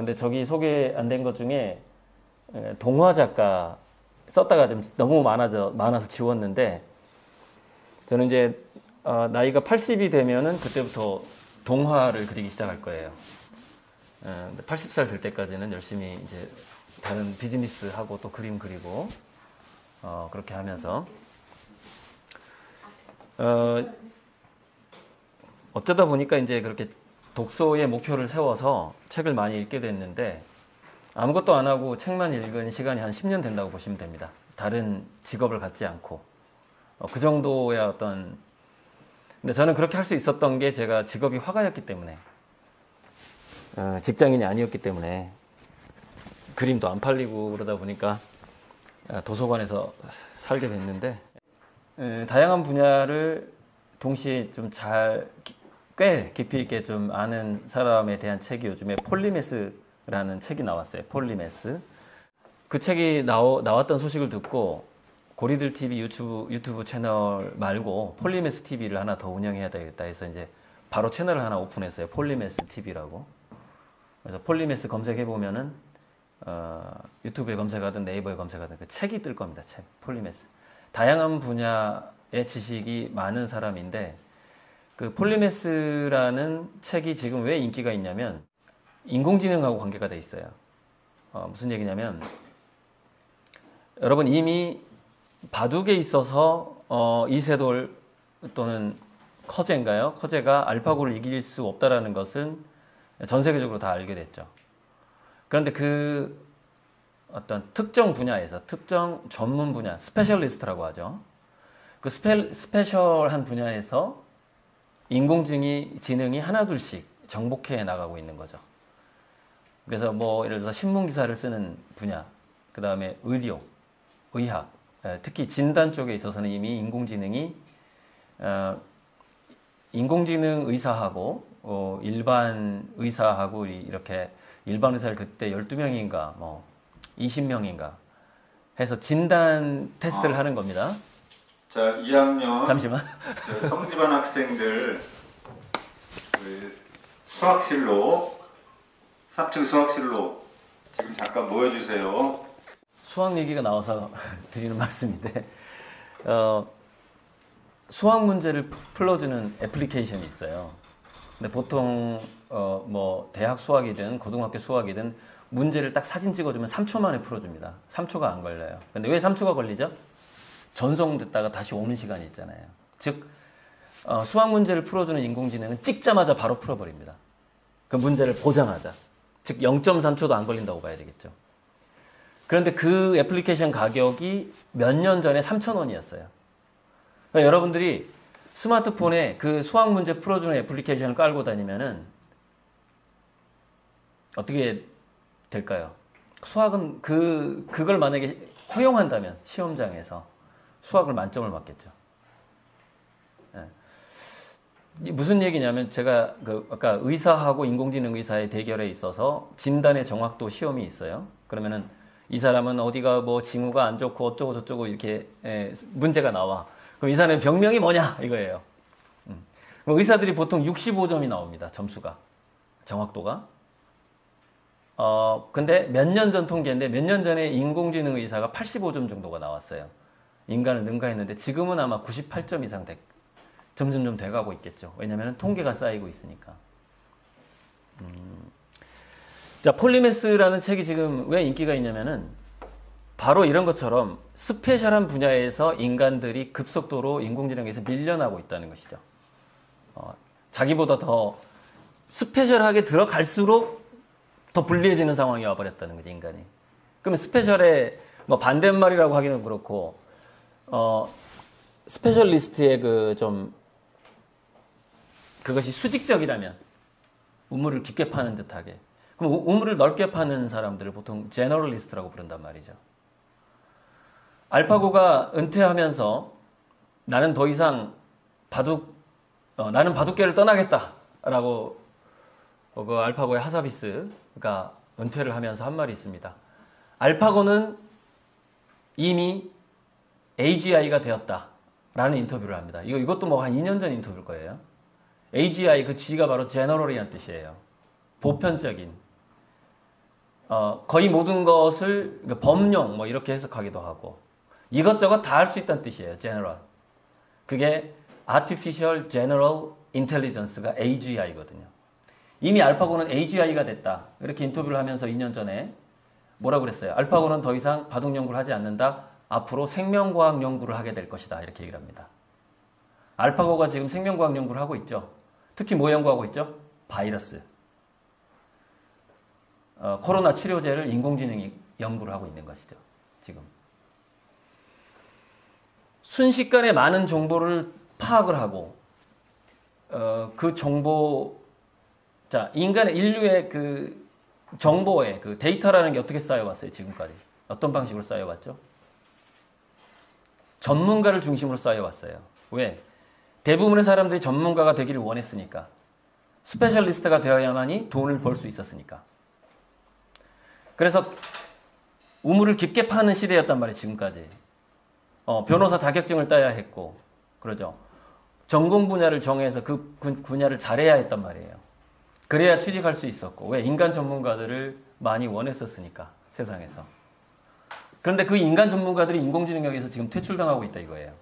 근데 저기 소개 안 된 것 중에 동화 작가 썼다가 좀 너무 많아서 지웠는데 저는 이제 나이가 80이 되면은 그때부터 동화를 그리기 시작할 거예요. 80살 될 때까지는 열심히 이제 다른 비즈니스 하고 또 그림 그리고 그렇게 하면서 어쩌다 보니까 이제 그렇게 독서의 목표를 세워서 책을 많이 읽게 됐는데 아무것도 안 하고 책만 읽은 시간이 한 10년 된다고 보시면 됩니다. 다른 직업을 갖지 않고 그 정도의 어떤 근데 저는 그렇게 할 수 있었던 게 제가 직업이 화가였기 때문에 직장인이 아니었기 때문에 그림도 안 팔리고 그러다 보니까 도서관에서 살게 됐는데 다양한 분야를 동시에 좀 꽤 깊이 있게 좀 아는 사람에 대한 책이 요즘에 폴리메스라는 책이 나왔어요. 폴리메스. 그 책이 나왔던 소식을 듣고 고리들 TV 유튜브 채널 말고 폴리메스 TV를 하나 더 운영해야 되겠다 해서 이제 바로 채널을 하나 오픈했어요. 폴리메스 TV라고. 그래서 폴리메스 검색해 보면은 유튜브에 검색하든 네이버에 검색하든 그 책이 뜰 겁니다. 책. 폴리메스. 다양한 분야의 지식이 많은 사람인데 그 폴리메스라는 책이 지금 왜 인기가 있냐면 인공지능하고 관계가 돼 있어요. 무슨 얘기냐면 여러분 이미 바둑에 있어서 이세돌 또는 커제인가요? 커제가 알파고를 이길 수 없다라는 것은 전 세계적으로 다 알게 됐죠. 그런데 그 어떤 특정 분야에서 특정 전문 분야, 스페셜리스트라고 하죠. 그 스페셜한 분야에서 인공지능이 하나둘씩 정복해 나가고 있는 거죠. 그래서 뭐 예를 들어서 신문 기사를 쓰는 분야, 그 다음에 의료, 의학, 특히 진단 쪽에 있어서는 이미 인공지능 의사하고 일반 의사하고 이렇게 일반 의사를 그때 12명인가 뭐 20명인가 해서 진단 테스트를 하는 겁니다. 자, 2학년 잠시만. 성지반 학생들 그 수학실로 3층 수학실로 지금 잠깐 모여주세요. 수학 얘기가 나와서 드리는 말씀인데 수학 문제를 풀어주는 애플리케이션이 있어요. 근데 보통 뭐 대학 수학이든 고등학교 수학이든 문제를 딱 사진 찍어주면 3초 만에 풀어줍니다. 3초가 안 걸려요. 근데 왜 3초가 걸리죠? 전송됐다가 다시 오는 시간이 있잖아요. 즉 수학 문제를 풀어주는 인공지능은 찍자마자 바로 풀어버립니다. 그 문제를 보자마자. 즉 0.3초도 안 걸린다고 봐야 되겠죠. 그런데 그 애플리케이션 가격이 몇 년 전에 3,000원이었어요. 그러니까 여러분들이 스마트폰에 그 수학 문제 풀어주는 애플리케이션을 깔고 다니면은 어떻게 될까요? 수학은 그걸 만약에 허용한다면 시험장에서 수학을 만점을 받겠죠. 네. 무슨 얘기냐면 제가 아까 의사하고 인공지능 의사의 대결에 있어서 진단의 정확도 시험이 있어요. 그러면은 이 사람은 어디가 뭐 징후가 안 좋고 어쩌고 저쩌고 이렇게 문제가 나와. 그럼 이 사람의 병명이 뭐냐 이거예요. 의사들이 보통 65점이 나옵니다. 점수가. 정확도가. 근데 몇 년 전 통계인데 몇 년 전에 인공지능 의사가 85점 정도가 나왔어요. 인간을 능가했는데 지금은 아마 98점 이상 점점 좀 돼가고 있겠죠. 왜냐하면 통계가 쌓이고 있으니까. 자, 폴리메스라는 책이 지금 왜 인기가 있냐면은 바로 이런 것처럼 스페셜한 분야에서 인간들이 급속도로 인공지능에서 밀려나고 있다는 것이죠. 자기보다 더 스페셜하게 들어갈수록 더 불리해지는 상황이 와버렸다는 거죠, 인간이. 그러면 스페셜의 뭐 반대말이라고 하기는 그렇고, 스페셜리스트의 그것이 수직적이라면, 우물을 깊게 파는 듯하게. 그럼 우물을 넓게 파는 사람들을 보통 제너럴리스트라고 부른단 말이죠. 알파고가 은퇴하면서 나는 더 이상 나는 바둑계를 떠나겠다라고 그 알파고의 하사비스가 은퇴를 하면서 한 말이 있습니다. 알파고는 이미 AGI가 되었다라는 인터뷰를 합니다. 이것도 뭐 한 2년 전 인터뷰일 거예요. AGI 그 G가 바로 제너럴이라는 뜻이에요. 보편적인. 거의 모든 것을 범용 뭐 이렇게 해석하기도 하고 이것저것 다 할 수 있다는 뜻이에요. general. 그게 artificial general intelligence가 AGI거든요. 이미 알파고는 AGI가 됐다. 이렇게 인터뷰를 하면서 2년 전에 뭐라고 그랬어요? 알파고는 더 이상 바둑 연구를 하지 않는다. 앞으로 생명과학 연구를 하게 될 것이다. 이렇게 얘기를 합니다. 알파고가 지금 생명과학 연구를 하고 있죠. 특히 뭐 연구하고 있죠? 바이러스. 코로나 치료제를 인공지능이 연구를 하고 있는 것이죠. 지금. 순식간에 많은 정보를 파악을 하고 그 정보, 자, 인류의 그 정보의 그 데이터라는 게 어떻게 쌓여왔어요, 지금까지? 어떤 방식으로 쌓여왔죠? 전문가를 중심으로 쌓여왔어요. 왜? 대부분의 사람들이 전문가가 되기를 원했으니까. 스페셜리스트가 되어야만이 돈을 벌 수 있었으니까. 그래서 우물을 깊게 파는 시대였단 말이에요, 지금까지. 변호사 자격증을 따야 했고, 그러죠. 전공 분야를 정해서 그 분야를 잘해야 했단 말이에요. 그래야 취직할 수 있었고, 왜? 인간 전문가들을 많이 원했었으니까, 세상에서. 그런데 그 인간 전문가들이 인공지능에서 지금 퇴출당하고 있다 이거예요.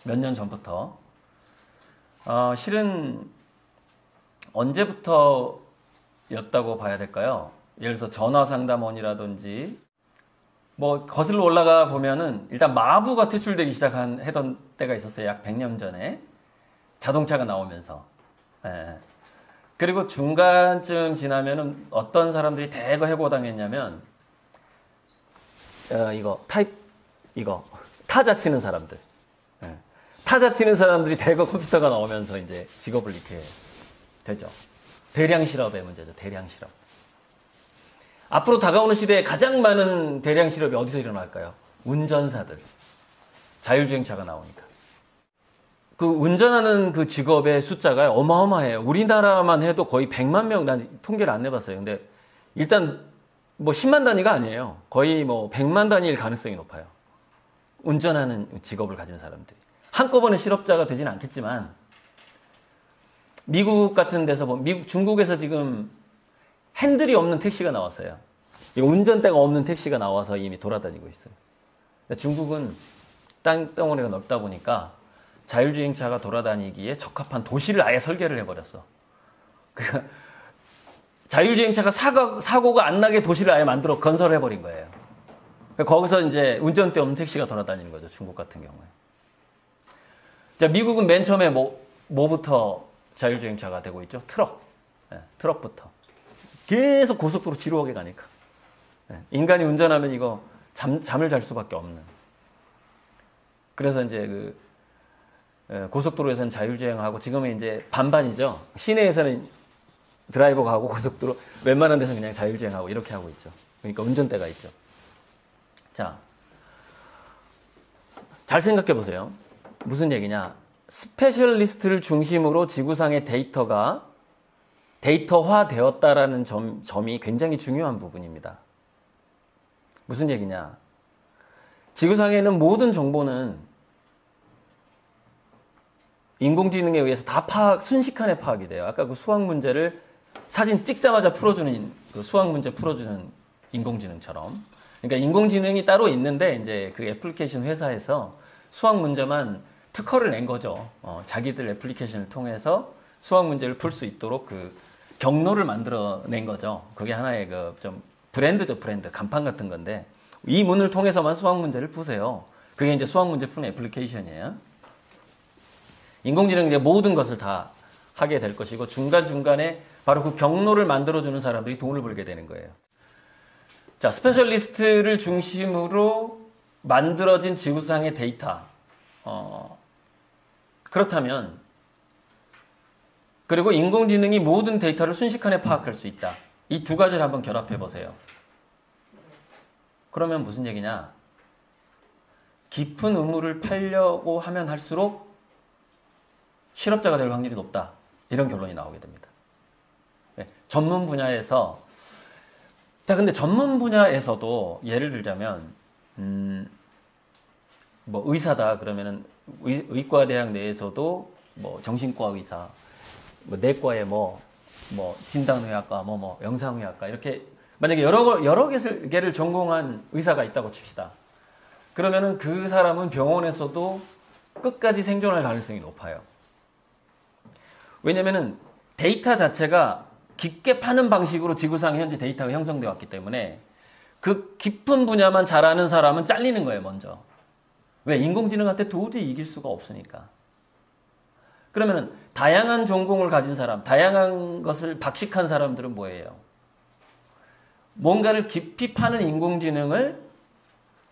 몇 년 전부터. 실은 언제부터였다고 봐야 될까요? 예를 들어서 전화상담원이라든지 뭐 거슬러 올라가 보면은 일단 마부가 퇴출되기 했던 때가 있었어요. 약 100년 전에. 자동차가 나오면서. 예. 그리고 중간쯤 지나면은 어떤 사람들이 대거 해고당했냐면 타자 치는 사람들. 예. 타자 치는 사람들이 대거 컴퓨터가 나오면서 이제 직업을 이렇게 되죠. 대량 실업의 문제죠. 대량 실업. 앞으로 다가오는 시대에 가장 많은 대량 실업이 어디서 일어날까요? 운전사들. 자율주행차가 나오니까. 그 운전하는 그 직업의 숫자가 어마어마해요. 우리나라만 해도 거의 100만 명, 난 통계를 안 내봤어요. 근데 일단 뭐 10만 단위가 아니에요. 거의 뭐 100만 단위일 가능성이 높아요. 운전하는 직업을 가진 사람들이. 한꺼번에 실업자가 되진 않겠지만 미국 같은 데서 중국에서 지금 핸들이 없는 택시가 나왔어요. 운전대가 없는 택시가 나와서 이미 돌아다니고 있어요. 중국은 땅덩어리가 넓다 보니까 자율주행차가 돌아다니기에 적합한 도시를 아예 설계를 해버렸어. 그러니까 자율주행차가 사고가 안 나게 도시를 아예 건설해버린 거예요. 그러니까 거기서 이제 운전대 없는 택시가 돌아다니는 거죠. 중국 같은 경우에. 자, 미국은 맨 처음에 뭐부터 자율주행차가 되고 있죠? 트럭. 네, 트럭부터. 계속 고속도로 지루하게 가니까. 네, 인간이 운전하면 이거 잠을 잘 수밖에 없는. 그래서 이제 고속도로에서는 자율주행하고 지금은 이제 반반이죠. 시내에서는 드라이버가 하고 고속도로 웬만한 데서는 그냥 자율주행하고 이렇게 하고 있죠. 그러니까 운전대가 있죠. 자, 잘 생각해 보세요. 무슨 얘기냐? 스페셜리스트를 중심으로 지구상의 데이터화 되었다라는 점이 굉장히 중요한 부분입니다. 무슨 얘기냐? 지구상에는 모든 정보는 인공지능에 의해서 다 순식간에 파악이 돼요. 아까 그 수학 문제를 사진 찍자마자 풀어주는, 그 수학 문제 풀어주는 인공지능처럼. 그러니까 인공지능이 따로 있는데, 이제 그 애플리케이션 회사에서 수학 문제만 특허를 낸 거죠. 자기들 애플리케이션을 통해서 수학 문제를 풀 수 있도록 그 경로를 만들어낸 거죠. 그게 하나의 좀 브랜드죠, 브랜드. 간판 같은 건데, 이 문을 통해서만 수학 문제를 푸세요. 그게 이제 수학 문제 푸는 애플리케이션이에요. 인공지능은 이제 모든 것을 다 하게 될 것이고, 중간중간에 바로 그 경로를 만들어주는 사람들이 돈을 벌게 되는 거예요. 자, 스페셜리스트를 중심으로 만들어진 지구상의 데이터. 그렇다면, 그리고 인공지능이 모든 데이터를 순식간에 파악할 수 있다. 이 두 가지를 한번 결합해 보세요. 그러면 무슨 얘기냐? 깊은 우물을 파려고 하면 할수록 실업자가 될 확률이 높다. 이런 결론이 나오게 됩니다. 네, 전문 분야에서, 근데 전문 분야에서도 예를 들자면, 뭐 의사다 그러면은 의과대학 내에서도 뭐 정신과 의사, 뭐 내과에 뭐 진단의학과, 영상의학과 이렇게 만약에 여러 개를 전공한 의사가 있다고 칩시다. 그러면은 그 사람은 병원에서도 끝까지 생존할 가능성이 높아요. 왜냐면은 데이터 자체가 깊게 파는 방식으로 지구상에 현재 데이터가 형성되어 왔기 때문에 그 깊은 분야만 잘하는 사람은 잘리는 거예요, 먼저. 왜? 인공지능한테 도저히 이길 수가 없으니까. 그러면은 다양한 전공을 가진 사람, 다양한 것을 박식한 사람들은 뭐예요? 뭔가를 깊이 파는 인공지능을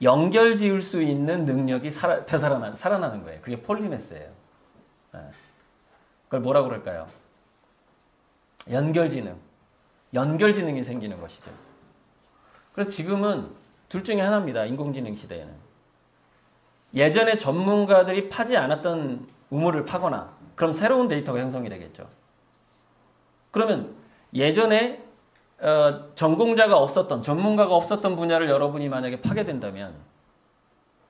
연결 지을 수 있는 능력이 살아나는 거예요. 그게 폴리메스예요. 그걸 뭐라고 그럴까요? 연결지능이 생기는 것이죠. 그래서 지금은 둘 중에 하나입니다. 인공지능 시대에는. 예전에 전문가들이 파지 않았던 우물을 파거나 그럼 새로운 데이터가 형성이 되겠죠. 그러면 예전에 전문가가 없었던 분야를 여러분이 만약에 파게 된다면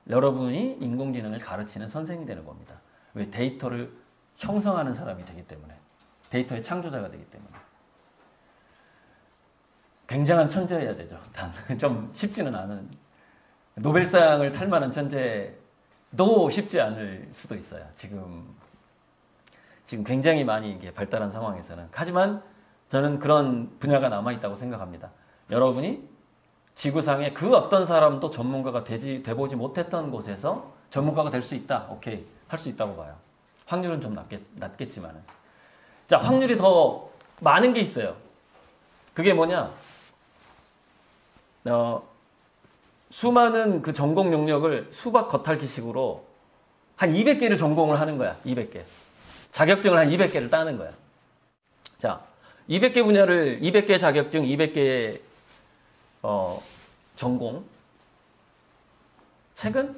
여러분이 인공지능을 가르치는 선생이 되는 겁니다. 왜? 데이터를 형성하는 사람이 되기 때문에. 데이터의 창조자가 되기 때문에. 굉장한 천재여야 되죠. 좀 쉽지는 않은. 노벨상을 탈 만한 천재도 쉽지 않을 수도 있어요. 지금 굉장히 많이 이게 발달한 상황에서는. 하지만 저는 그런 분야가 남아있다고 생각합니다. 여러분이 지구상에 그 어떤 사람도 전문가가 돼보지 못했던 곳에서 전문가가 될 수 있다. 오케이. 할 수 있다고 봐요. 확률은 좀 낮겠지만은. 자, 확률이 더 많은 게 있어요. 그게 뭐냐? 수많은 그 전공 영역을 수박 겉핥기식으로 한 200개를 전공을 하는 거야. 200개. 자격증을 한 200개를 따는 거야. 자, 200개 분야를 200개 자격증, 200개의 전공. 책은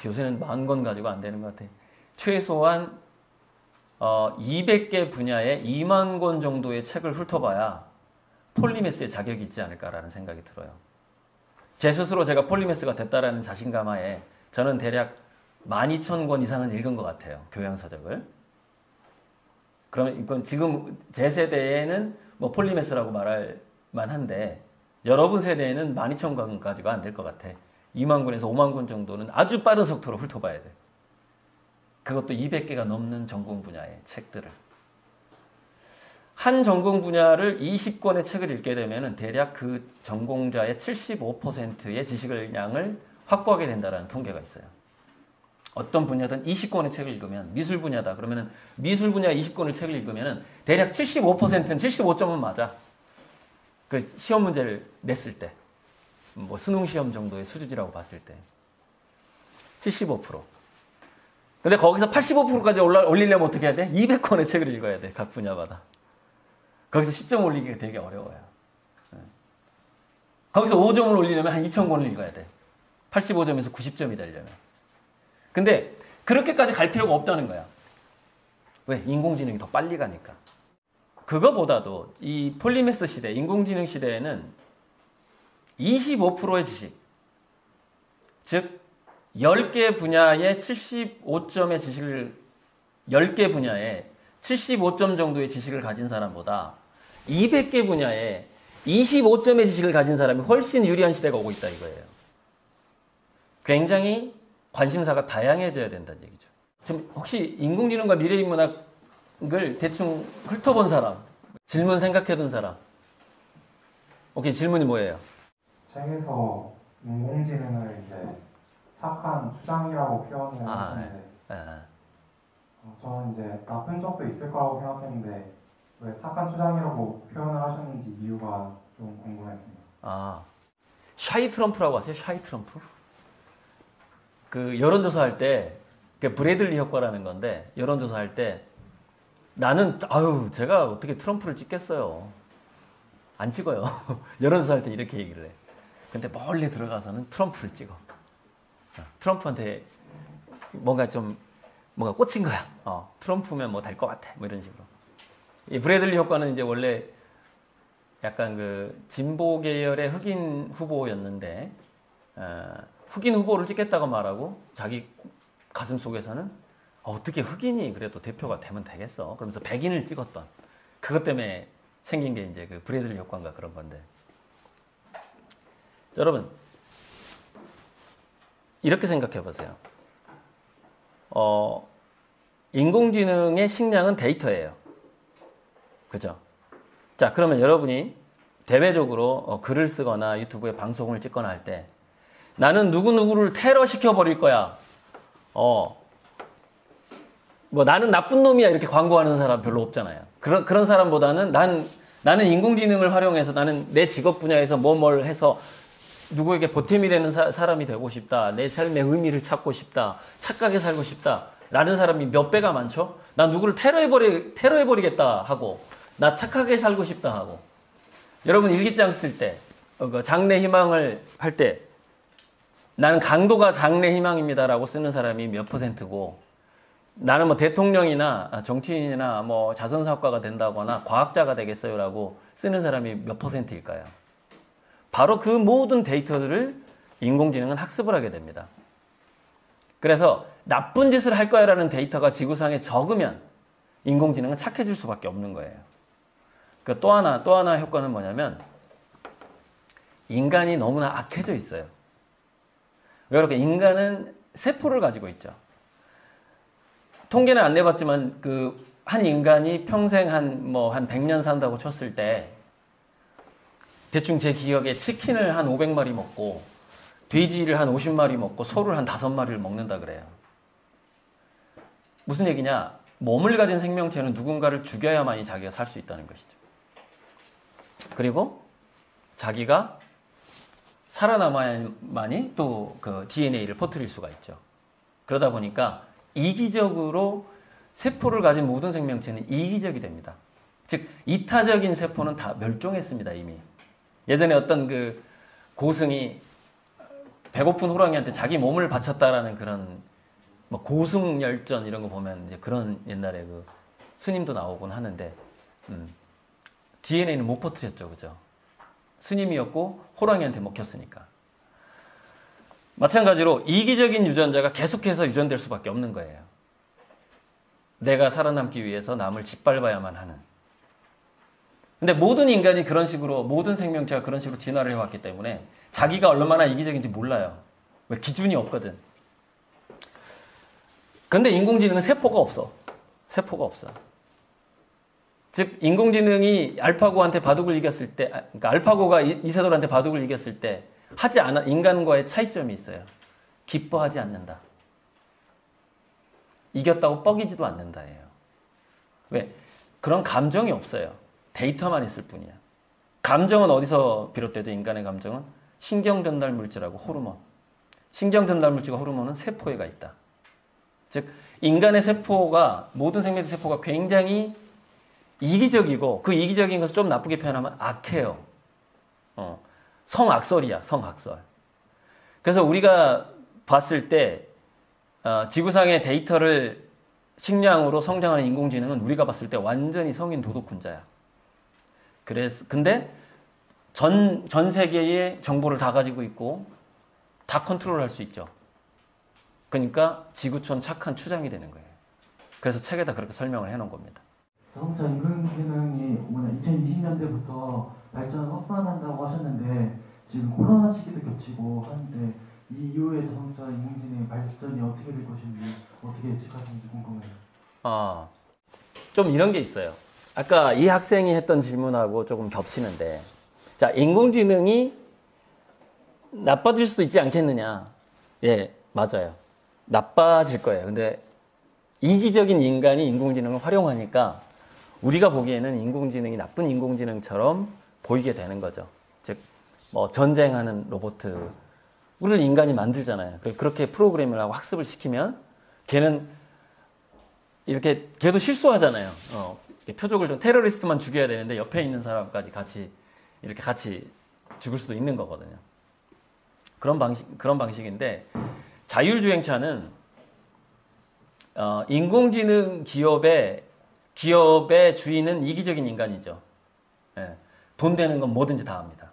요새는 10,000권 가지고 안 되는 것 같아. 최소한 200개 분야에 20,000권 정도의 책을 훑어봐야 폴리메스의 자격이 있지 않을까라는 생각이 들어요. 제 스스로 제가 폴리메스가 됐다라는 자신감하에 저는 대략 12,000권 이상은 읽은 것 같아요. 교양서적을. 그러면 이건 지금 제 세대에는 뭐 폴리메스라고 말할 만한데 여러분 세대에는 12,000권까지가 안 될 것 같아. 20,000권에서 50,000권 정도는 아주 빠른 속도로 훑어봐야 돼. 그것도 200개가 넘는 전공 분야의 책들을. 한 전공 분야를 20권의 책을 읽게 되면 대략 그 전공자의 75%의 지식을 양을 확보하게 된다는 통계가 있어요. 어떤 분야든 20권의 책을 읽으면 미술 분야다. 그러면 미술 분야 20권의 책을 읽으면 대략 75%는 75점은 맞아. 그 시험 문제를 냈을 때. 뭐 수능 시험 정도의 수준이라고 봤을 때. 75%. 근데 거기서 85%까지 올리려면 어떻게 해야 돼? 200권의 책을 읽어야 돼. 각 분야마다. 거기서 10점 올리기가 되게 어려워요. 거기서 5점을 올리려면 한 2,000권을 읽어야 돼. 85점에서 90점이 되려면. 근데 그렇게까지 갈 필요가 없다는 거야. 왜? 인공지능이 더 빨리 가니까. 그거보다도 이 폴리메스 시대, 인공지능 시대에는 25%의 지식, 즉 10개 분야의 75점의 지식을 10개 분야에 75점 정도의 지식을 가진 사람보다 200개 분야에 25점의 지식을 가진 사람이 훨씬 유리한 시대가 오고 있다 이거예요. 굉장히 관심사가 다양해져야 된다는 얘기죠. 지금 혹시 인공지능과 미래인문학을 대충 훑어본 사람, 질문 생각해둔 사람. 오케이, 질문이 뭐예요? 책에서 인공지능을 이제 착한 추장이라고 표현을 하셨는데 저는 이제 나쁜 적도 있을 거라고 생각했는데 왜 착한 추장이라고 표현을 하셨는지 이유가 좀 궁금했습니다. 샤이 트럼프라고 아세요? 샤이 트럼프? 그 여론조사 할 때, 그 브래들리 효과라는 건데 여론조사 할 때 나는 제가 어떻게 트럼프를 찍겠어요? 안 찍어요. 여론조사 할 때 이렇게 얘기를 해. 근데 멀리 들어가서는 트럼프를 찍어. 트럼프한테 뭔가 꽂힌 거야. 트럼프면 뭐 될 것 같아. 뭐 이런 식으로. 이 브래들리 효과는 이제 원래 약간 그 진보 계열의 흑인 후보였는데, 흑인 후보를 찍겠다고 말하고 자기 가슴 속에서는 어떻게 흑인이 그래도 대표가 되면 되겠어. 그러면서 백인을 찍었던. 그것 때문에 생긴 게 이제 그 브래들리 효과인가 그런 건데. 여러분, 이렇게 생각해 보세요. 인공지능의 식량은 데이터예요. 그죠? 자, 그러면 여러분이 대외적으로 글을 쓰거나 유튜브에 방송을 찍거나 할 때 나는 누구누구를 테러시켜 버릴 거야. 뭐 나는 나쁜 놈이야 이렇게 광고하는 사람 별로 없잖아요. 그런 사람보다는 나는 인공지능을 활용해서 나는 내 직업 분야에서 뭘 해서 누구에게 보탬이 되는 사람이 되고 싶다. 내 삶의 의미를 찾고 싶다. 착하게 살고 싶다. 라는 사람이 몇 배가 많죠? 나 누구를 테러해버리겠다 하고 나 착하게 살고 싶다 하고 여러분 일기장 쓸 때 장래 희망을 할 때 나는 강도가 장래 희망입니다라고 쓰는 사람이 몇 %고 나는 뭐 대통령이나 정치인이나 뭐 자선사업가가 된다거나 과학자가 되겠어요라고 쓰는 사람이 몇 %일까요? 바로 그 모든 데이터들을 인공지능은 학습을 하게 됩니다. 그래서 나쁜 짓을 할 거야라는 데이터가 지구상에 적으면 인공지능은 착해질 수밖에 없는 거예요. 또 하나 효과는 뭐냐면 인간이 너무나 악해져 있어요. 왜 그렇게? 인간은 세포를 가지고 있죠. 통계는 안 내봤지만 한 인간이 평생 한 100년 산다고 쳤을 때 대충 제 기억에 치킨을 한 500마리 먹고 돼지를 한 50마리 먹고 소를 한 5마리를 먹는다 그래요. 무슨 얘기냐? 몸을 가진 생명체는 누군가를 죽여야만이 자기가 살 수 있다는 것이죠. 그리고 자기가 살아남아야만이 또 그 DNA를 퍼뜨릴 수가 있죠. 그러다 보니까 이기적으로 세포를 가진 모든 생명체는 이기적이 됩니다. 즉 이타적인 세포는 다 멸종했습니다. 이미. 예전에 어떤 그 고승이 배고픈 호랑이한테 자기 몸을 바쳤다라는 그런 뭐 고승열전 이런 거 보면 이제 그런 옛날에 그 스님도 나오곤 하는데 DNA는 못 퍼뜨렸죠, 그죠? 스님이었고 호랑이한테 먹혔으니까. 마찬가지로 이기적인 유전자가 계속해서 유전될 수밖에 없는 거예요. 내가 살아남기 위해서 남을 짓밟아야만 하는. 근데 모든 인간이 그런 식으로, 모든 생명체가 그런 식으로 진화를 해왔기 때문에 자기가 얼마나 이기적인지 몰라요. 왜? 기준이 없거든. 근데 인공지능은 세포가 없어. 세포가 없어. 즉 인공지능이 알파고한테 바둑을 이겼을 때, 그러니까 알파고가 이세돌한테 바둑을 이겼을 때 하지 않아, 인간과의 차이점이 있어요. 기뻐하지 않는다. 이겼다고 뻐기지도 않는다예요. 왜? 그런 감정이 없어요. 데이터만 있을 뿐이야. 감정은 어디서 비롯되죠? 인간의 감정은 신경전달 물질하고 호르몬. 신경전달 물질과 호르몬은 세포에가 있다. 즉 인간의 세포가, 모든 생명체 세포가 굉장히 이기적이고, 그 이기적인 것을 좀 나쁘게 표현하면 악해요. 성악설이야, 성악설. 그래서 우리가 봤을 때 지구상의 데이터를 식량으로 성장하는 인공지능은 우리가 봤을 때 완전히 성인 도덕군자야. 근데 전 세계의 정보를 다 가지고 있고 다 컨트롤할 수 있죠. 그러니까 지구촌 착한 추장이 되는 거예요. 그래서 책에다 그렇게 설명을 해놓은 겁니다. 자동차 인공지능이 2020년대부터 발전 확산한다고 하셨는데 지금 코로나 시기도 겹치고 하는데 이 이후에 자동차 인공지능의 발전이 어떻게 될 것인지 어떻게 예측하시는지 궁금해요. 좀 이런 게 있어요. 아까 이 학생이 했던 질문하고 조금 겹치는데, 자, 인공지능이 나빠질 수도 있지 않겠느냐? 예, 맞아요. 나빠질 거예요. 근데 이기적인 인간이 인공지능을 활용하니까 우리가 보기에는 인공지능이 나쁜 인공지능처럼 보이게 되는 거죠. 즉, 뭐 전쟁하는 로봇을 인간이 만들잖아요. 그렇게 프로그램을 하고 학습을 시키면 걔는 이렇게 걔도 실수하잖아요. 표적을 좀 테러리스트만 죽여야 되는데 옆에 있는 사람까지 같이 죽을 수도 있는 거거든요. 그런 방식인데 자율주행차는 인공지능 기업의 주인은 이기적인 인간이죠. 예, 돈 되는 건 뭐든지 다 합니다.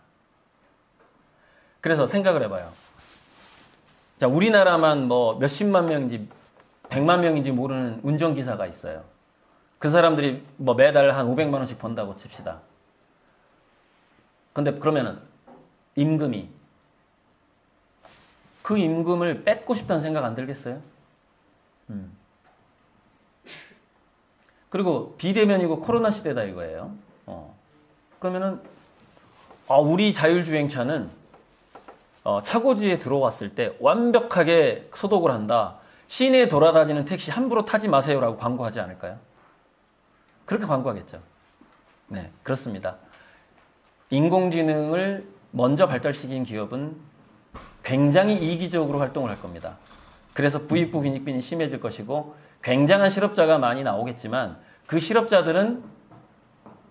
그래서 생각을 해봐요. 자, 우리나라만 뭐 몇십만 명인지 100만 명인지 모르는 운전기사가 있어요. 그 사람들이 뭐 매달 한 500만 원씩 번다고 칩시다. 근데 그러면은 임금이 그 임금을 뺏고 싶다는 생각 안 들겠어요? 그리고 비대면이고 코로나 시대다 이거예요. 그러면은 우리 자율주행차는 차고지에 들어왔을 때 완벽하게 소독을 한다. 시내에 돌아다니는 택시 함부로 타지 마세요라고 광고하지 않을까요? 그렇게 광고하겠죠. 네, 그렇습니다. 인공지능을 먼저 발달시킨 기업은 굉장히 이기적으로 활동을 할 겁니다. 그래서 부익부 빈익빈이 심해질 것이고 굉장한 실업자가 많이 나오겠지만 그 실업자들은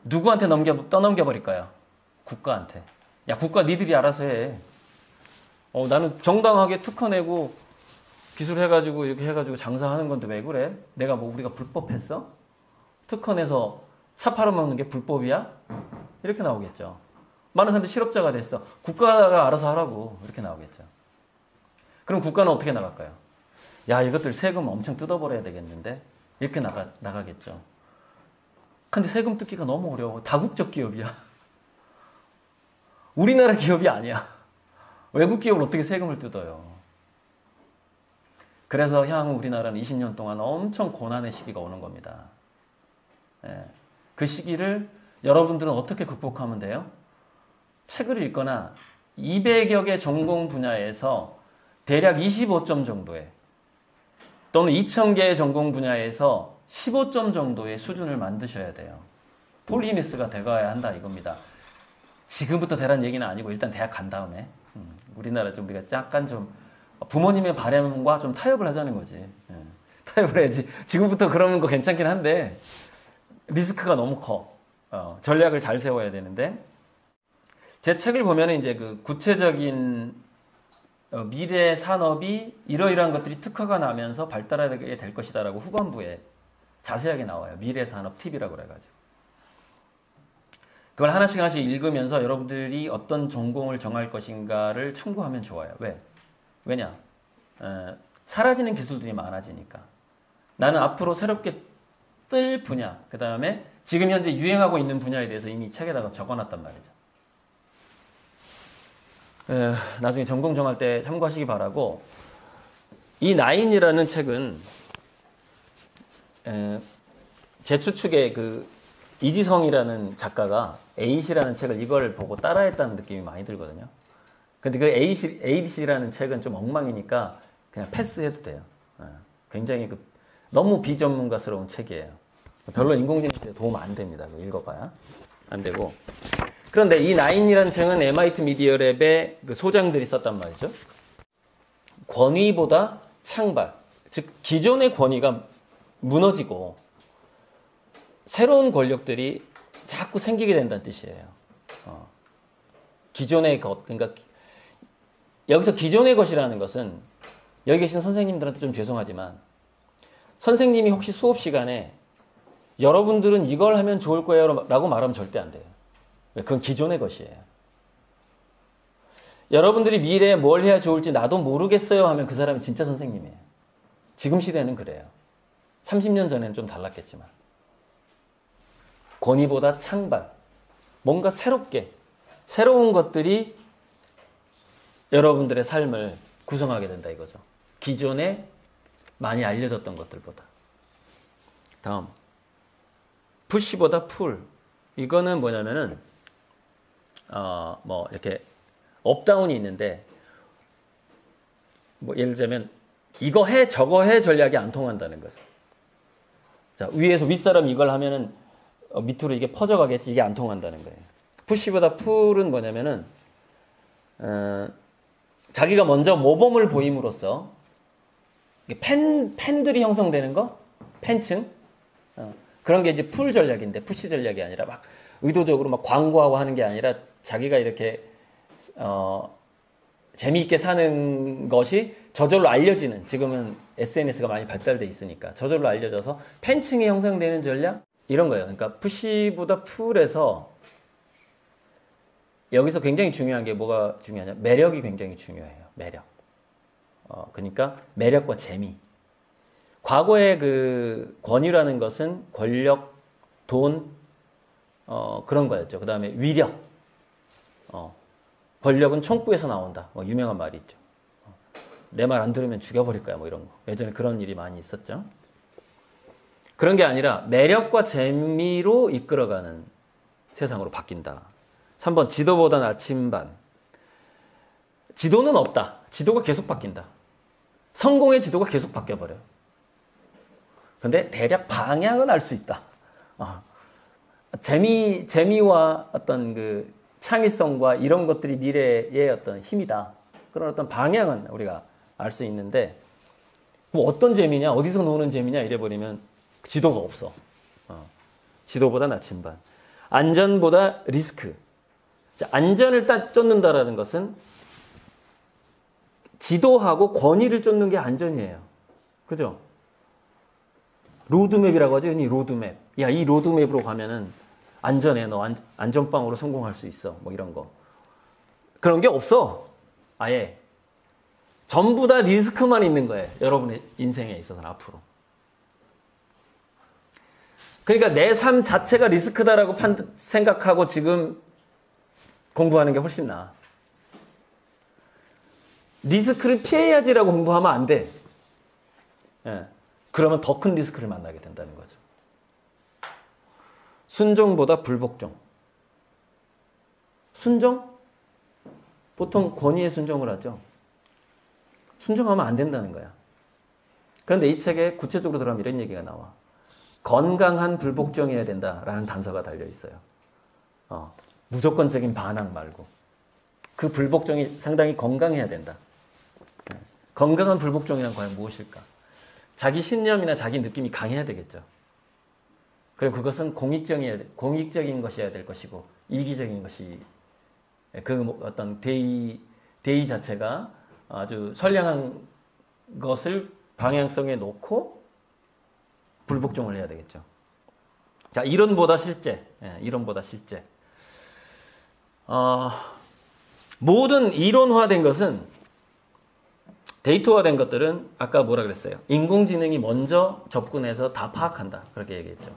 누구한테 떠넘겨 버릴까요? 국가한테. 야, 국가 니들이 알아서 해. 나는 정당하게 특허 내고 기술해가지고 이렇게 해가지고 장사하는 건데 왜 그래? 내가 우리가 불법했어? 특허 내서 차 팔아먹는 게 불법이야? 이렇게 나오겠죠. 많은 사람들이 실업자가 됐어. 국가가 알아서 하라고. 이렇게 나오겠죠. 그럼 국가는 어떻게 나갈까요? 야, 이것들 세금 엄청 뜯어버려야 되겠는데? 이렇게 나가겠죠. 근데 세금 뜯기가 너무 어려워. 다국적 기업이야. 우리나라 기업이 아니야. 외국 기업을 어떻게 세금을 뜯어요? 그래서 향후 우리나라는 20년 동안 엄청 고난의 시기가 오는 겁니다. 그 시기를 여러분들은 어떻게 극복하면 돼요? 책을 읽거나 200여 개 전공 분야에서 대략 25점 정도의 또는 2000개의 전공 분야에서 15점 정도의 수준을 만드셔야 돼요. 폴리미스가 돼가야 한다 이겁니다. 지금부터 되라는 얘기는 아니고 일단 대학 간 다음에 우리나라 좀 우리가 약간 좀 부모님의 바람과 좀 타협을 하자는 거지. 타협을 해야지. 지금부터 그러는 거 괜찮긴 한데 리스크가 너무 커. 전략을 잘 세워야 되는데 제 책을 보면 이제 그 구체적인 미래 산업이 이러이러한 것들이 특허가 나면서 발달하게 될 것이다라고 후반부에 자세하게 나와요. 미래 산업 팁이라고 그래가지고. 그걸 하나씩 읽으면서 여러분들이 어떤 전공을 정할 것인가를 참고하면 좋아요. 왜? 왜냐? 사라지는 기술들이 많아지니까. 나는 앞으로 새롭게 뜰 분야, 그 다음에 지금 현재 유행하고 있는 분야에 대해서 이미 책에다가 적어놨단 말이죠. 나중에 전공 정할 때 참고하시기 바라고. 이 나인이라는 책은 제 추측에 그 이지성이라는 작가가 에잇이라는 책을 이걸 보고 따라했다는 느낌이 많이 들거든요. 근데 그 에잇이라는 책은 좀 엉망이니까 그냥 패스해도 돼요. 굉장히 너무 비전문가스러운 책이에요. 별로 인공지능에 도움 안 됩니다. 읽어봐야 안 되고. 그런데 이 나인이라는 책은 MIT 미디어랩의 그 소장들이 썼단 말이죠. 권위보다 창발, 즉 기존의 권위가 무너지고 새로운 권력들이 자꾸 생기게 된다는 뜻이에요. 기존의 것, 그러니까 여기서 기존의 것이라는 것은 여기 계신 선생님들한테 좀 죄송하지만 선생님이 혹시 수업 시간에 여러분들은 이걸 하면 좋을 거예요 라고 말하면 절대 안 돼요. 그건 기존의 것이에요. 여러분들이 미래에 뭘 해야 좋을지 나도 모르겠어요 하면 그 사람이 진짜 선생님이에요. 지금 시대는 그래요. 30년 전에는 좀 달랐겠지만. 권위보다 창발, 뭔가 새로운 것들이 여러분들의 삶을 구성하게 된다 이거죠. 기존에 많이 알려졌던 것들보다. 다음, 푸시보다 풀. 이거는 뭐냐면은 이렇게 업다운이 있는데 예를 들자면 이거 해 저거 해 전략이 안 통한다는 거죠. 자, 위에서 윗사람이 이걸 하면은 밑으로 이게 퍼져가겠지. 이게 안 통한다는 거예요. 푸시보다 풀은 뭐냐면은 자기가 먼저 모범을 보임으로써 팬들이 형성되는 거, 팬층 그런 게 이제 풀 전략인데 푸시 전략이 아니라 막 의도적으로 막 광고하고 하는 게 아니라 자기가 이렇게 재미있게 사는 것이 저절로 알려지는, 지금은 SNS가 많이 발달돼 있으니까 저절로 알려져서 팬층이 형성되는 전략 이런 거예요. 그러니까 푸시보다 풀에서 여기서 굉장히 중요한 게 뭐가 중요하냐? 매력이 굉장히 중요해요. 매력. 그러니까 매력과 재미. 과거의 그 권위라는 것은 권력, 돈, 그런 거였죠. 그 다음에 위력. 권력은 총구에서 나온다. 뭐 유명한 말이 있죠. 내 말 안 들으면 죽여버릴 거야. 뭐 이런 거. 예전에 그런 일이 많이 있었죠. 그런 게 아니라 매력과 재미로 이끌어가는 세상으로 바뀐다. 3번 지도보다 나침반. 지도는 없다. 지도가 계속 바뀐다. 성공의 지도가 계속 바뀌어버려요. 근데 대략 방향은 알 수 있다. 재미와 어떤 그 창의성과 이런 것들이 미래의 어떤 힘이다. 그런 어떤 방향은 우리가 알 수 있는데, 뭐 어떤 재미냐, 어디서 노는 재미냐 이래버리면 지도가 없어. 지도보다 나침반. 안전보다 리스크. 자, 안전을 쫓는다라는 것은 지도하고 권위를 쫓는 게 안전이에요. 그죠? 로드맵이라고 하죠. 이 로드맵. 야, 이 로드맵으로 가면은 안전해. 너 안전빵으로 성공할 수 있어. 뭐 이런 거. 그런 게 없어. 아예. 전부 다 리스크만 있는 거예요. 여러분의 인생에 있어서는 앞으로. 그러니까 내 삶 자체가 리스크다라고 생각하고 지금 공부하는 게 훨씬 나아. 리스크를 피해야지라고 공부하면 안 돼. 예. 그러면 더 큰 리스크를 만나게 된다는 거죠. 순종보다 불복종. 순종? 보통 권위에 순종을 하죠. 순종하면 안 된다는 거야. 그런데 이 책에 구체적으로 들어가면 이런 얘기가 나와. 건강한 불복종이어야 된다라는 단서가 달려 있어요. 무조건적인 반항 말고. 그 불복종이 상당히 건강해야 된다. 건강한 불복종이란 과연 무엇일까? 자기 신념이나 자기 느낌이 강해야 되겠죠. 그리고 그것은 공익적인 것이어야 될 것이고, 이기적인 것이, 그 어떤 대의 자체가 아주 선량한 것을 방향성에 놓고 불복종을 해야 되겠죠. 자, 이론보다 실제. 이론보다 실제. 모든 이론화된 것은, 데이터화된 것들은 아까 뭐라 그랬어요? 인공지능이 먼저 접근해서 다 파악한다. 그렇게 얘기했죠.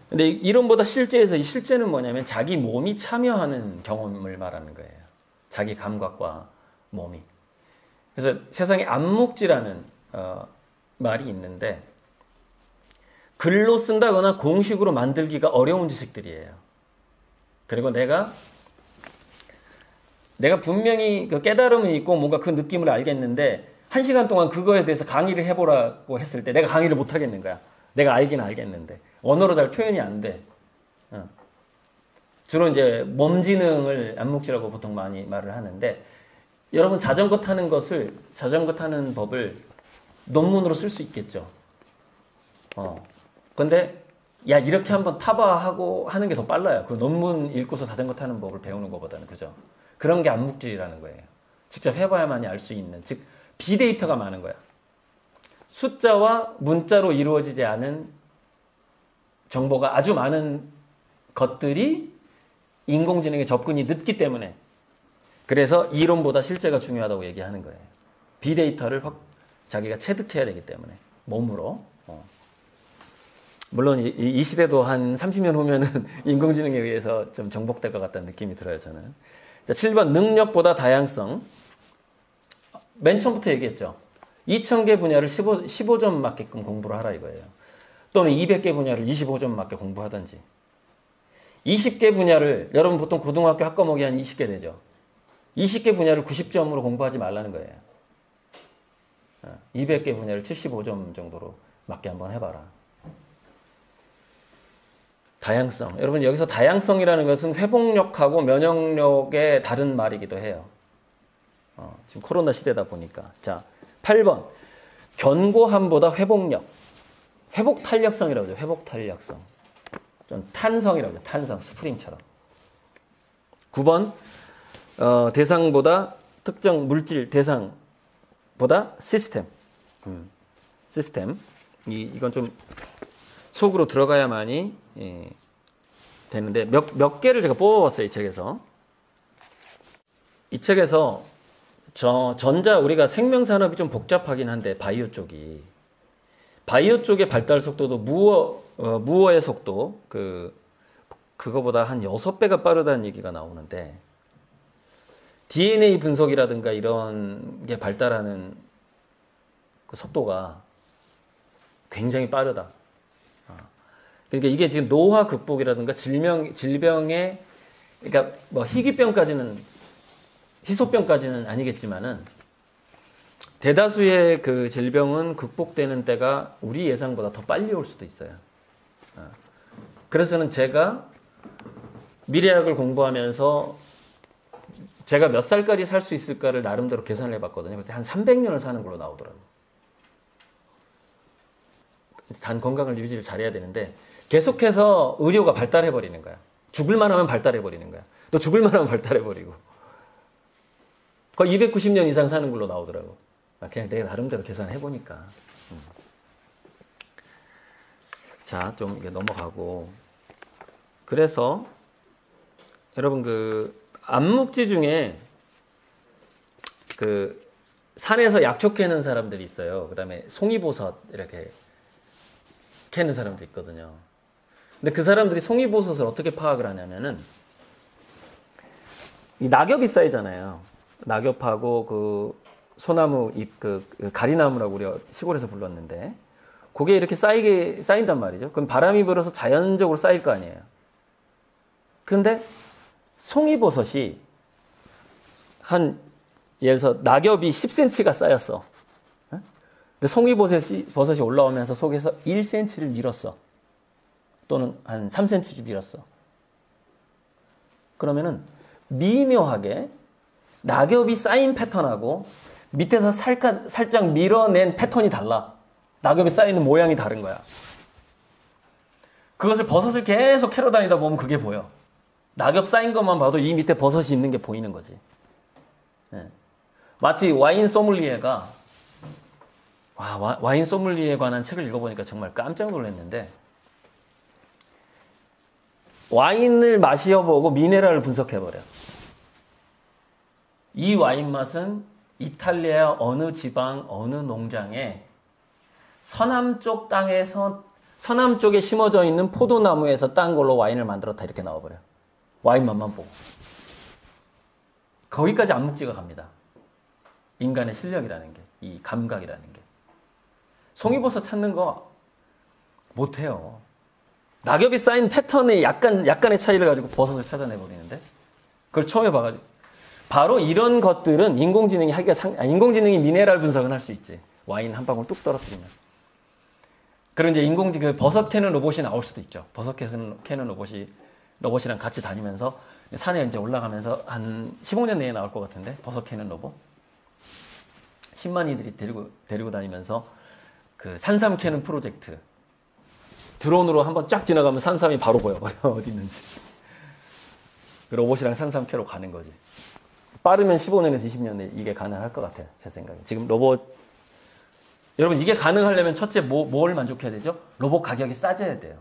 근데 이론보다 실제에서 이 실제는 뭐냐면 자기 몸이 참여하는 경험을 말하는 거예요. 자기 감각과 몸이. 그래서 세상에 암묵지라는 말이 있는데, 글로 쓴다거나 공식으로 만들기가 어려운 지식들이에요. 그리고 내가 분명히 그 깨달음이 있고 뭔가 그 느낌을 알겠는데, 1시간 동안 그거에 대해서 강의를 해보라고 했을 때 내가 강의를 못 하겠는 거야. 내가 알긴 알겠는데 언어로 잘 표현이 안 돼. 주로 이제 몸지능을 암묵지라고 보통 많이 말을 하는데, 여러분 자전거 타는 법을 논문으로 쓸 수 있겠죠. 근데 야, 이렇게 한번 타봐 하고 하는 게 더 빨라요. 그 논문 읽고서 자전거 타는 법을 배우는 것보다는. 그죠? 그런 게 암묵질이라는 거예요. 직접 해봐야만이 알 수 있는, 즉 빅데이터가 많은 거야. 숫자와 문자로 이루어지지 않은 정보가 아주 많은 것들이 인공지능의 접근이 늦기 때문에, 그래서 이론보다 실제가 중요하다고 얘기하는 거예요. 빅데이터를 자기가 체득해야 되기 때문에, 몸으로. 물론 이 시대도 한 30년 후면은 인공지능에 의해서 좀 정복될 것 같다는 느낌이 들어요, 저는. 자, 7번 능력보다 다양성. 맨 처음부터 얘기했죠. 2000개 분야를 15점 맞게끔 공부를 하라 이거예요. 또는 200개 분야를 25점 맞게 공부하든지. 20개 분야를, 여러분 보통 고등학교 학과목이 한 20개 되죠. 20개 분야를 90점으로 공부하지 말라는 거예요. 200개 분야를 75점 정도로 맞게 한번 해봐라. 다양성. 여러분 여기서 다양성이라는 것은 회복력하고 면역력의 다른 말이기도 해요. 지금 코로나 시대다 보니까. 자, 8번. 견고함보다 회복력. 회복 탄력성이라고 하죠. 회복 탄력성. 좀 탄성이라고 하죠. 탄성. 스프링처럼. 9번. 대상보다, 특정 물질 대상보다 시스템. 시스템. 이건 좀 속으로 들어가야만이 되는데, 몇 개를 제가 뽑아봤어요. 이 책에서. 이 책에서 우리가 생명산업이 좀 복잡하긴 한데, 바이오 쪽의 발달 속도도 무어의 속도, 그 그거보다 한 6배가 빠르다는 얘기가 나오는데 DNA 분석이라든가 이런 게 발달하는 그 속도가 굉장히 빠르다. 그러니까 이게 지금 노화 극복이라든가 질병의 그러니까 뭐 희소병까지는 아니겠지만은 대다수의 그 질병은 극복되는 때가 우리 예상보다 더 빨리 올 수도 있어요. 그래서는 제가 미래학을 공부하면서 제가 몇 살까지 살 수 있을까를 나름대로 계산을 해봤거든요. 그때 한 300년을 사는 걸로 나오더라고요. 단 건강을 유지를 잘해야 되는데 계속해서 의료가 발달해버리는 거야. 죽을만 하면 발달해버리는 거야. 또 죽을만 하면 발달해버리고 거의 290년 이상 사는 걸로 나오더라고. 그냥 내가 나름대로 계산해보니까. 자, 좀 이게 넘어가고. 그래서 여러분 그 암묵지 중에 그 산에서 약초 캐는 사람들이 있어요. 그 다음에 송이버섯 이렇게 캐는 사람도 있거든요. 근데 그 사람들이 송이버섯을 어떻게 파악을 하냐면은 이 낙엽이 쌓이잖아요. 낙엽하고 그 소나무 잎, 그 가리나무라고 우리가 시골에서 불렀는데 그게 이렇게 쌓인단 말이죠. 그럼 바람이 불어서 자연적으로 쌓일 거 아니에요. 그런데 송이버섯이 예를 들어서 낙엽이 10cm가 쌓였어. 근데 송이버섯이 올라오면서 속에서 1cm를 밀었어. 또는 한 3cm를 밀었어. 그러면은 미묘하게 낙엽이 쌓인 패턴하고 밑에서 살짝 밀어낸 패턴이 달라. 낙엽이 쌓이는 모양이 다른 거야. 그것을 버섯을 계속 캐러 다니다 보면 그게 보여. 낙엽 쌓인 것만 봐도 이 밑에 버섯이 있는 게 보이는 거지. 네. 마치 와인 소믈리에가 와인 소믈리에에 관한 책을 읽어보니까 정말 깜짝 놀랐는데 와인을 마셔보고 미네랄을 분석해버려. 이 와인 맛은 이탈리아 어느 지방 어느 농장에 서남쪽 땅에서 서남쪽에 심어져 있는 포도나무에서 딴 걸로 와인을 만들었다 이렇게 나와버려. 와인 맛만 보고. 거기까지 암묵지가 갑니다. 인간의 실력이라는 게, 이 감각이라는 게. 송이버섯 찾는 거 못해요. 낙엽이 쌓인 패턴의 약간의 차이를 가지고 버섯을 찾아내버리는데 그걸 처음 해봐가지고 바로 이런 것들은 인공지능이 미네랄 분석은 할 수 있지. 와인 한 방울 뚝 떨어뜨리면. 그럼 이제 버섯 캐는 로봇이 나올 수도 있죠. 버섯 캐는 로봇이랑 같이 다니면서 산에 이제 올라가면서 한 15년 내에 나올 것 같은데 버섯 캐는 로봇. 10만이들이 데리고 다니면서 그 산삼 캐는 프로젝트. 드론으로 한번 쫙 지나가면 산삼이 바로 보여버려. 어디 있는지. 그 로봇이랑 산삼 캐러 가는 거지. 빠르면 15년에서 20년 내에 이게 가능할 것 같아요. 제 생각에. 지금 여러분 이게 가능하려면 첫째 뭘 만족해야 되죠? 로봇 가격이 싸져야 돼요.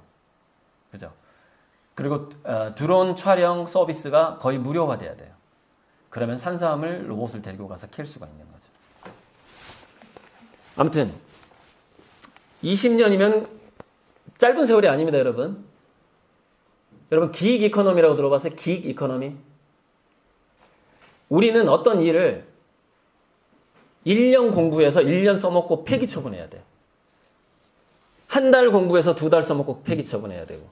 그죠? 그리고 드론 촬영 서비스가 거의 무료화돼야 돼요. 그러면 산삼을 로봇을 데리고 가서 캘 수가 있는 거죠. 아무튼 20년이면 짧은 세월이 아닙니다, 여러분. 여러분 기익 이코노미라고 들어봤어요? 기익 이코노미? 우리는 어떤 일을 1년 공부해서 1년 써먹고 폐기 처분해야 돼. 한 달 공부해서 2달 써먹고 폐기 처분해야 되고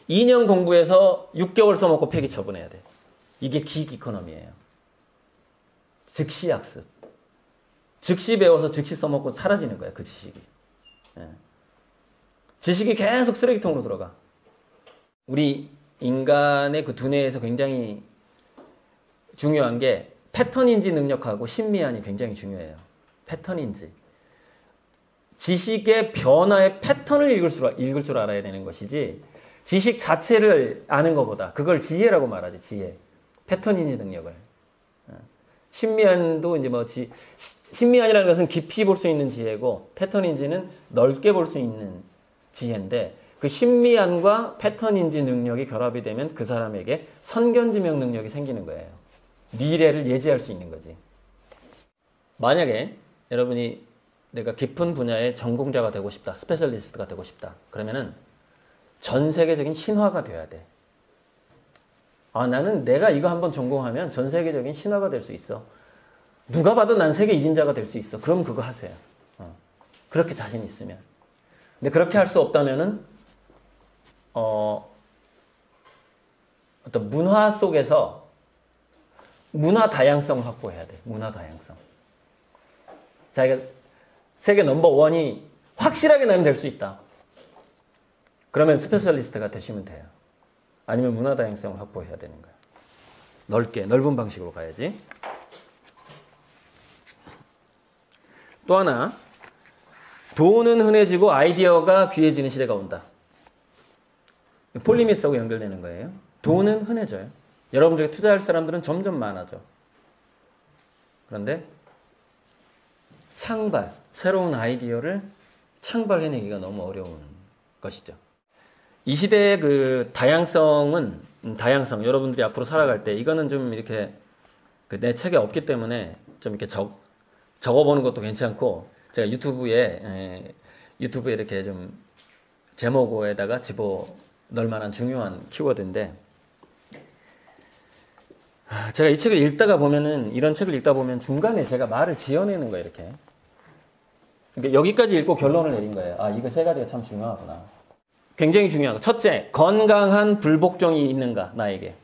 2년 공부해서 6개월 써먹고 폐기 처분해야 돼. 이게 기익 이코노미예요. 즉시 학습. 즉시 배워서 즉시 써먹고 사라지는 거야, 그 지식이. 예. 지식이 계속 쓰레기통으로 들어가. 우리 인간의 그 두뇌에서 굉장히 중요한 게 패턴인지 능력하고 심미안이 굉장히 중요해요. 패턴인지. 지식의 변화의 패턴을 읽을 줄 알아야 되는 것이지 지식 자체를 아는 것보다 그걸 지혜라고 말하지. 지혜. 패턴인지 능력을. 심미안도 이제 심미안이라는 것은 깊이 볼 수 있는 지혜고 패턴인지는 넓게 볼 수 있는 지혜인데 그 심미안과 패턴인지 능력이 결합이 되면 그 사람에게 선견지명 능력이 생기는 거예요. 미래를 예지할 수 있는 거지. 만약에 여러분이 내가 깊은 분야의 전공자가 되고 싶다. 스페셜리스트가 되고 싶다. 그러면은 전 세계적인 신화가 돼야 돼. 아, 나는 내가 이거 한번 전공하면 전 세계적인 신화가 될 수 있어. 누가 봐도 난 세계 1인자가 될 수 있어. 그럼 그거 하세요. 그렇게 자신 있으면. 근데 그렇게 할 수 없다면은 어떤 문화 속에서 문화 다양성 확보해야 돼. 문화 다양성. 자기가 세계 넘버원이 확실하게 나면 될 수 있다. 그러면 스페셜리스트가 되시면 돼요. 아니면 문화 다양성을 확보해야 되는 거야. 넓게, 넓은 방식으로 가야지. 또 하나, 돈은 흔해지고 아이디어가 귀해지는 시대가 온다. 폴리미스하고 연결되는 거예요. 돈은 흔해져요. 여러분 중에 투자할 사람들은 점점 많아져. 그런데 창발, 새로운 아이디어를 창발해내기가 너무 어려운 것이죠. 이 시대의 그 다양성은, 다양성, 여러분들이 앞으로 살아갈 때, 이거는 좀 이렇게 내 책에 없기 때문에 좀 이렇게 적어보는 것도 괜찮고, 제가 유튜브에 이렇게 좀 제목에다가 집어 넣을 만한 중요한 키워드인데, 제가 이 책을 읽다가 보면은, 이런 책을 읽다 보면 중간에 제가 말을 지어내는 거예요, 이렇게. 그러니까 여기까지 읽고 결론을 내린 거예요. 아, 이거 세 가지가 참 중요하구나. 굉장히 중요한 거. 첫째, 건강한 불복종이 있는가, 나에게.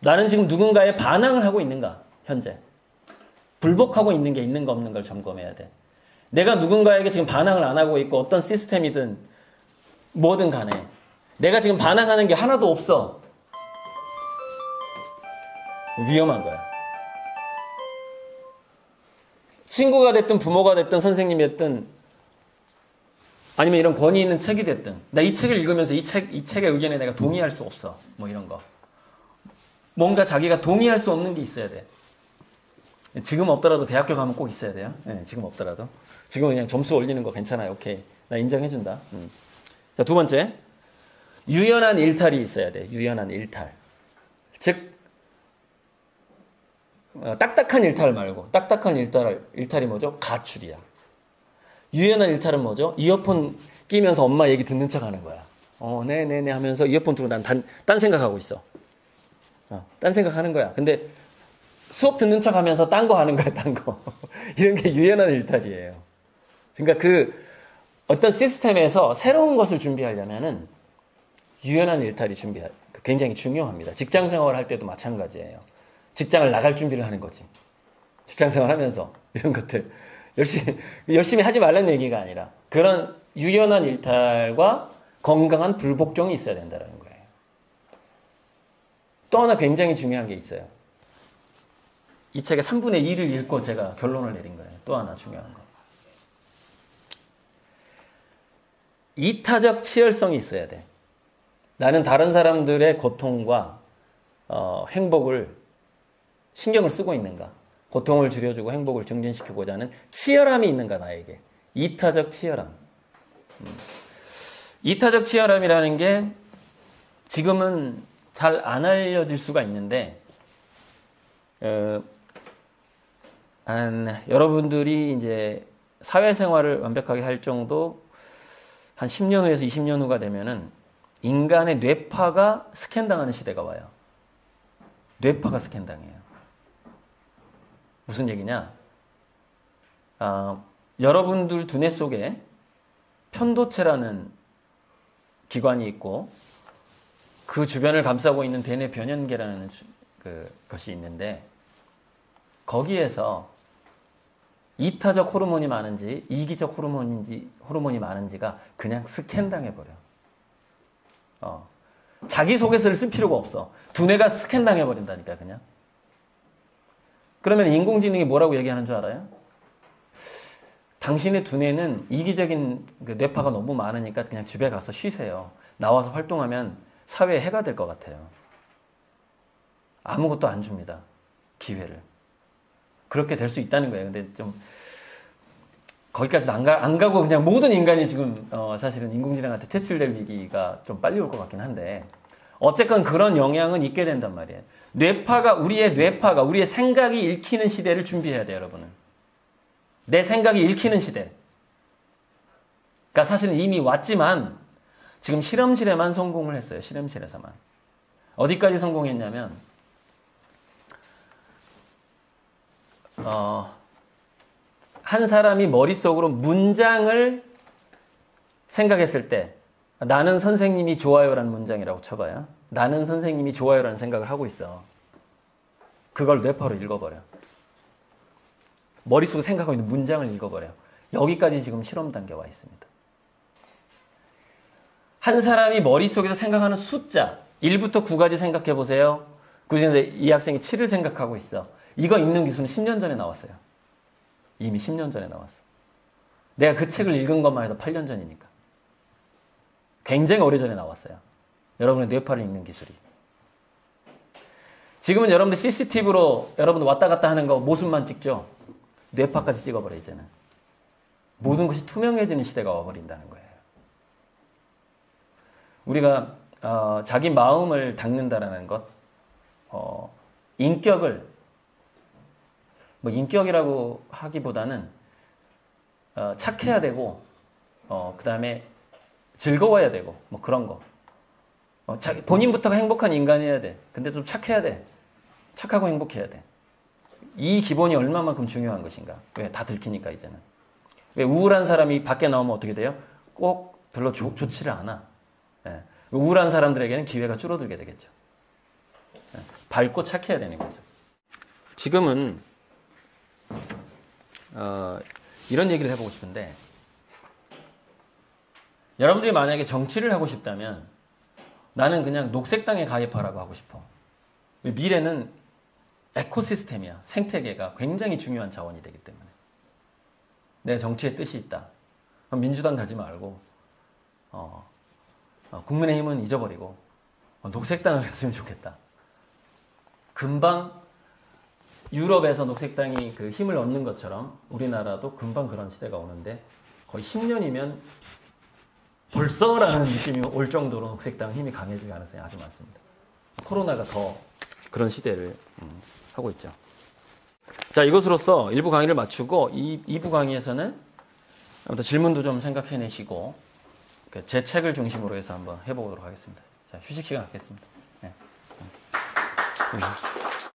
나는 지금 누군가에 반항을 하고 있는가, 현재. 불복하고 있는 게 있는가 없는 걸 점검해야 돼. 내가 누군가에게 지금 반항을 안 하고 있고 어떤 시스템이든 뭐든 간에 내가 지금 반항하는 게 하나도 없어. 위험한 거야. 친구가 됐든 부모가 됐든 선생님이 됐든 아니면 이런 권위 있는 책이 됐든 나 이 책을 읽으면서 이 책의 의견에 내가 동의할 수 없어. 뭐 이런 거. 뭔가 자기가 동의할 수 없는 게 있어야 돼. 지금 없더라도 대학교 가면 꼭 있어야 돼요. 네, 지금 없더라도. 지금은 그냥 점수 올리는 거 괜찮아요. 오케이. 나 인정해준다. 자, 두 번째. 유연한 일탈이 있어야 돼. 유연한 일탈. 즉, 딱딱한 일탈 말고, 딱딱한 일탈이 뭐죠? 가출이야. 유연한 일탈은 뭐죠? 이어폰 끼면서 엄마 얘기 듣는 척 하는 거야. 네네네 하면서 이어폰 들고 난 딴 생각하고 있어. 딴 생각하는 거야. 근데 수업 듣는 척 하면서 딴 거 하는 거야, 딴 거. 이런 게 유연한 일탈이에요. 그러니까 어떤 시스템에서 새로운 것을 준비하려면은 유연한 일탈이 굉장히 중요합니다. 직장 생활을 할 때도 마찬가지예요. 직장을 나갈 준비를 하는 거지. 직장 생활 하면서 이런 것들. 열심히 하지 말라는 얘기가 아니라 그런 유연한 일탈과 건강한 불복종이 있어야 된다는 거예요. 또 하나 굉장히 중요한 게 있어요. 이 책의 3분의 2를 읽고 제가 결론을 내린 거예요. 또 하나 중요한 거. 이타적 치열성이 있어야 돼. 나는 다른 사람들의 고통과 행복을 신경을 쓰고 있는가. 고통을 줄여주고 행복을 증진시키고자 하는 치열함이 있는가, 나에게. 이타적 치열함. 이타적 치열함이라는 게 지금은 잘 안 알려질 수가 있는데 여러분들이 이제 사회생활을 완벽하게 할 정도 한 10년 후에서 20년 후가 되면은 인간의 뇌파가 스캔당하는 시대가 와요. 뇌파가 스캔당해요. 무슨 얘기냐? 여러분들 두뇌 속에 편도체라는 기관이 있고 그 주변을 감싸고 있는 대뇌 변연계라는 것이 있는데 거기에서 이타적 호르몬이 많은지 이기적 호르몬이 많은지가 그냥 스캔당해버려. 자기 소개서를 쓸 필요가 없어. 두뇌가 스캔당해버린다니까 그냥. 그러면 인공지능이 뭐라고 얘기하는 줄 알아요? 당신의 두뇌는 이기적인 뇌파가 너무 많으니까 그냥 집에 가서 쉬세요. 나와서 활동하면 사회에 해가 될 것 같아요. 아무것도 안 줍니다. 기회를. 그렇게 될 수 있다는 거예요. 근데 좀 거기까지도 안 가고 그냥 모든 인간이 지금 사실은 인공지능한테 퇴출될 위기가 좀 빨리 올 것 같긴 한데 어쨌건 그런 영향은 있게 된단 말이에요. 우리의 생각이 읽히는 시대를 준비해야 돼요, 여러분은. 내 생각이 읽히는 시대. 그러니까 사실은 이미 왔지만 지금 실험실에만 성공을 했어요. 실험실에서만. 어디까지 성공했냐면 한 사람이 머릿속으로 문장을 생각했을 때 나는 선생님이 좋아요라는 문장이라고 쳐봐요. 나는 선생님이 좋아요라는 생각을 하고 있어. 그걸 뇌파로 읽어버려. 머릿속에 생각하고 있는 문장을 읽어버려. 여기까지 지금 실험 단계에 와 있습니다. 한 사람이 머릿속에서 생각하는 숫자 1부터 9까지 생각해 보세요. 그중에서 이 학생이 7을 생각하고 있어. 이거 읽는 기술은 10년 전에 나왔어요. 이미 10년 전에 나왔어. 내가 그 책을 읽은 것만 해도 8년 전이니까. 굉장히 오래전에 나왔어요. 여러분의 뇌파를 읽는 기술이. 지금은 여러분들 CCTV로 여러분들 왔다 갔다 하는 거 모습만 찍죠. 뇌파까지 찍어버려 이제는. 모든 것이 투명해지는 시대가 와버린다는 거예요. 우리가 자기 마음을 닦는다라는 것, 인격을 인격이라고 하기보다는 착해야 되고, 그 다음에 즐거워야 되고, 그런 거. 본인부터가 행복한 인간이어야 돼. 근데 좀 착해야 돼. 착하고 행복해야 돼. 이 기본이 얼마만큼 중요한 것인가. 왜? 다 들키니까 이제는. 왜? 우울한 사람이 밖에 나오면 어떻게 돼요? 꼭 별로 좋지를 않아. 예. 우울한 사람들에게는 기회가 줄어들게 되겠죠. 예. 밝고 착해야 되는 거죠. 지금은 이런 얘기를 해보고 싶은데, 여러분들이 만약에 정치를 하고 싶다면 나는 그냥 녹색당에 가입하라고 하고 싶어. 미래는 에코시스템이야. 생태계가 굉장히 중요한 자원이 되기 때문에. 내 정치에 뜻이 있다. 그럼 민주당 가지 말고 국민의힘은 잊어버리고 녹색당을 갔으면 좋겠다. 금방 유럽에서 녹색당이 그 힘을 얻는 것처럼 우리나라도 금방 그런 시대가 오는데 거의 10년이면 벌써라는 느낌이 올 정도로 녹색당 힘이 강해질 가능성이 아주 많습니다. 코로나가 더 그런 시대를 하고 있죠. 자, 이것으로써 1부 강의를 마치고 2부 강의에서는 아무튼 질문도 좀 생각해내시고 제 책을 중심으로 해서 한번 해보도록 하겠습니다. 자, 휴식 시간 갖겠습니다. 네.